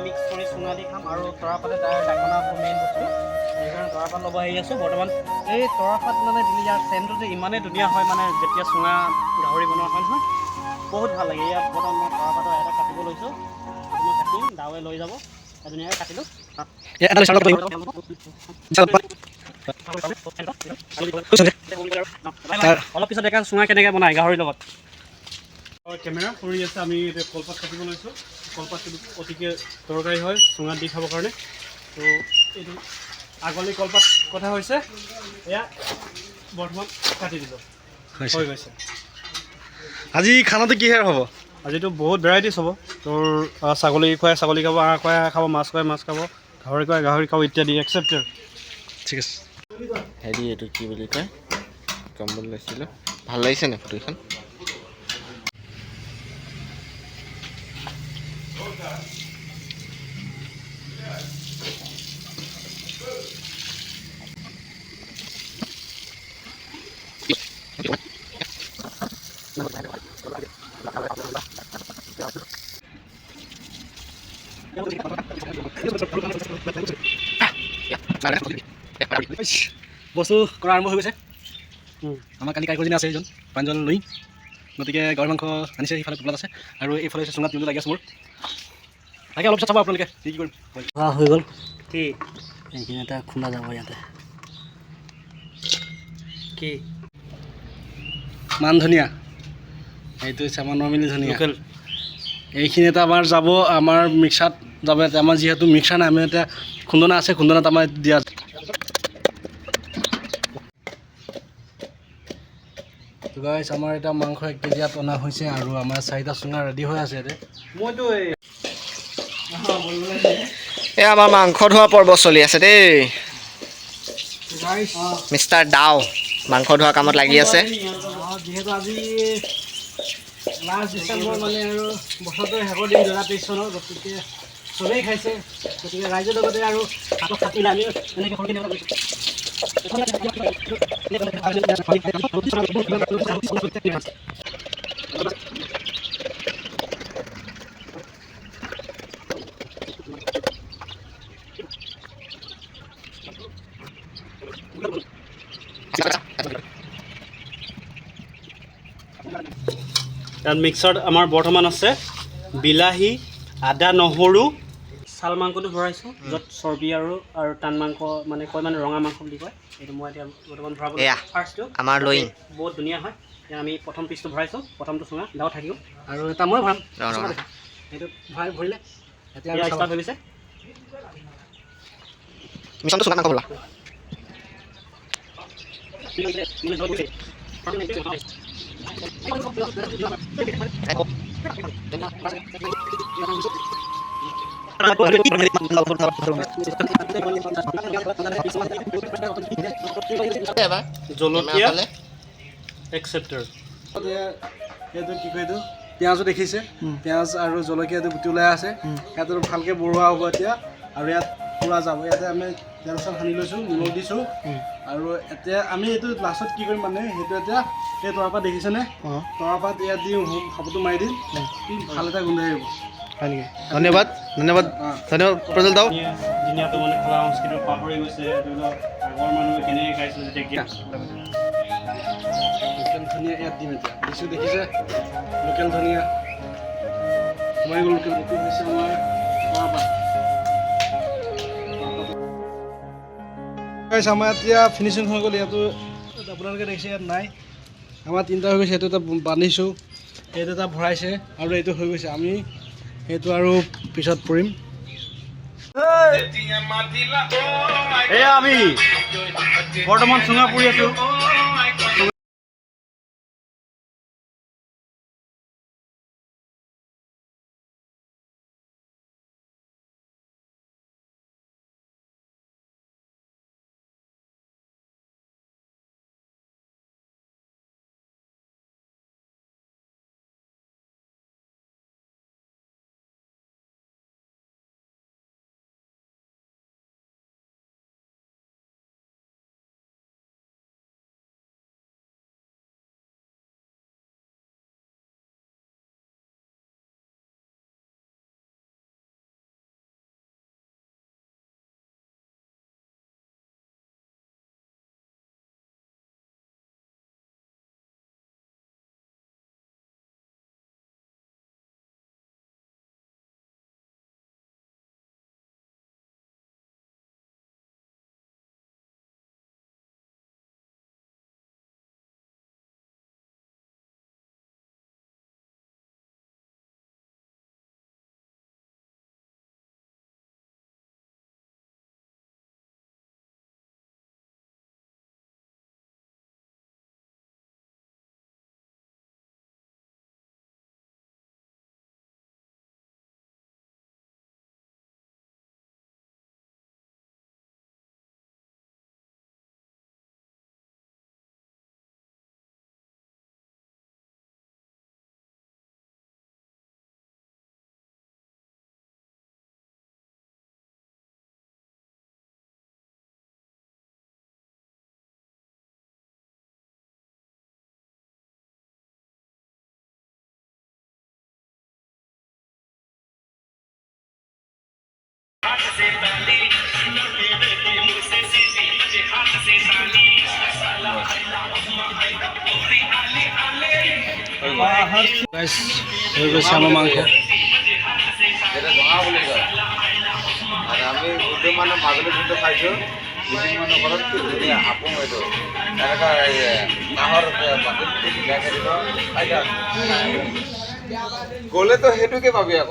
Mix কৰি চুঙা দি খাম আৰু তৰাপাতে তাৰ ডাকনা মেইন বস্তু সেইকাৰণে তৰাপাত ল'ব আহি আছোঁ বৰ্তমান। এই তৰাপাত মানে দিলে ইয়াৰ চেণ্টটো যে ইমানেই ধুনীয়া হয় মানে যেতিয়া চুঙা গাহৰি বনোৱা হয় নহয় বহুত ভাল লাগে। ইয়াত বৰ্তমান মই তৰাপাতৰ এটা কাটিব লৈছোঁ, মই কাটিম, দাৱে লৈ যাব ধুনীয়াকৈ কাটিলোঁ। অলপ পিছত দেখা চুঙা কেনেকৈ বনায় গাহৰিৰ লগত। কেমেৰা কৰি আছে, আমি এতিয়া কলপাত কাটিব লৈছোঁ। কলপাতটো অতিকে দৰকাৰী হয় চুঙাত দি খাবৰ কাৰণে। তো এইটো আগলি কলপাত কথা হৈছে, এয়া বৰ্তমান কাটি দিলোঁ, হৈ গৈছে। আজি খানাটো কিহেৰে হ'ব? আজিতো বহুত ভেৰাইটিছ হ'ব। তোৰ ছাগলী খুৱাই ছাগলী খাব, হাঁহ খুৱাই হাঁহ খাব, মাছ খুৱাই মাছ খাব, গাহৰি খুৱাই গাহৰি খাব ইত্যাদি একচেপ্টেড। ঠিক আছে। হেৰি এইটো কি বুলি কয়, কম বুলি লৈছিলোঁ। ভাল লাগিছে নে ফটোখন? বস্তু কৰা আৰম্ভ হৈ গৈছে। আমাৰ কালি কাৰিকৰজনী আছে এইজন প্ৰাঞ্জল লৈ, গতিকে গাহৰি মাংস আনিছে, সিফালে টোপোলাত আছে আৰু এইফালে হৈছে চুঙাত যোনটো লাগি আছে মোৰ। তাকে অলপ পিছত চাব আপোনালোকে কি কৰিম। হৈ গ'ল কি এইখিনি এটা খুন্দা যাব ইয়াতে কি মান ধনিয়া, এইটো হৈছে আমাৰ নৰ্মেলি ধনিয়া। লোকেল এইখিনি এটা আমাৰ যাব, আমাৰ মিক্সাৰত যাব। ইয়াতে আমাৰ যিহেতু মিক্সাৰ নাই, আমি এতিয়া খুন্দনা আছে, খুন্দনাত আমাৰ দিয়া গাইছ। আমাৰ এতিয়া মাংস 1 কেজি ইয়াত অনা হৈছে আৰু আমাৰ 4টা চুঙা ৰেডি হৈ আছে ইয়াতে। মইতো এই আমাৰ মাংস ধোৱা পৰ্ব চলি আছে দেই। গাইছ মিষ্টাৰ ডাও মাংস ধোৱা কামত লাগি আছে। যিহেতু আজি লাষ্ট ডিচেম্বৰ মানে আৰু বছৰটো শেষৰ দিন 2023 চনৰ, গতিকে চবেই খাইছে, গতিকে ৰাইজৰ লগতে আৰু হাতত খাতিলে আমিও এনেকৈ সৰুকৈ ইয়াত মিক্সাৰত আমাৰ বৰ্তমান আছে বিলাহী, আদা, নহৰু, চাল মাংসটো ভৰাইছোঁ, য'ত চৰ্বি আৰু টান মাংস মানে কয়, মানে ৰঙা মাংস বুলি কয়। এইটো মই এতিয়া বৰ্তমান ভৰাব ফাৰ্ষ্টটো আমাৰ লৈ বহুত ধুনীয়া হয়। এতিয়া আমি প্ৰথম পিচটো ভৰাইছোঁ, প্ৰথমটো চুঙা দাও থাকিব আৰু এটা মই ভৰাম। সেইটো ভৰিলে এতিয়া ষ্টাৰ্ট হৈ গৈছে। মিছনটো চুঙা মাংস বনোৱা। জলকীয়া একচেপ্টেড। এইটো কি কয়, এইটো পিঁয়াজো দেখিছে, পিঁয়াজ আৰু জলকীয়াটো গুটি ওলাই আছে। ইয়াতো ভালকৈ বঢ়োৱা হ'ব এতিয়া আৰু ইয়াত পূৰা যাব। ইয়াতে আমি তেল চেল সানি লৈছোঁ, নিমখ দিছোঁ আৰু এতিয়া আমি এইটো লাষ্টত কি কৰিম মানে, সেইটো এতিয়া এই তৰাপাত দেখিছেনে, তৰাপাত ইয়াত দি ভাপটো মাৰি দিম, ভাল এটা গোন্ধ আহিব। হয় নেকি? ধন্যবাদ ধন্যবাদ ধন্যবাদ প্ৰজ্বল দাও। ধুনীয়াটো মানে খোলা সংস্কৃতি পাহৰি গৈছে। ধৰি লওক আগৰ মানুহে কেনেকৈ খাইছিল যেতিয়া লোকেল ধনিয়া ইয়াত দিম। এতিয়া দিছোঁ দেখিছে, লোকেল ধনিয়া সোমাই গ'ল। লোকেল এইটো হৈছে আমাৰ তৰাপাত। আমাৰ এতিয়া ফিনিচিং হৈ গ'ল। ইয়াতো আপোনালোকে দেখিছে ইয়াত নাই, আমাৰ 3টা হৈ গৈছে। এইটো এটা বান্ধিছোঁ, এইটো এটা ভৰাইছে আৰু এইটো হৈ গৈছে। আমি সেইটো আৰু পিছত পৰিম। এয়া আমি বৰ্তমান চুঙা পুৰি আছোঁ। গাইছ হৈ গৈছে আমাৰ মাংস এটা জহা বুলি কয় আৰু আমি গোটেই মানুহ মাজুলী যোনটো খাইছোঁ মিচিং মানুহ ঘৰত কি ধুনীয়া আপোং এইটো এনেকুৱা কাঁহৰ বাতিত শিকাই দিব খাই গ'লেতো সেইটোকে পাবি আকৌ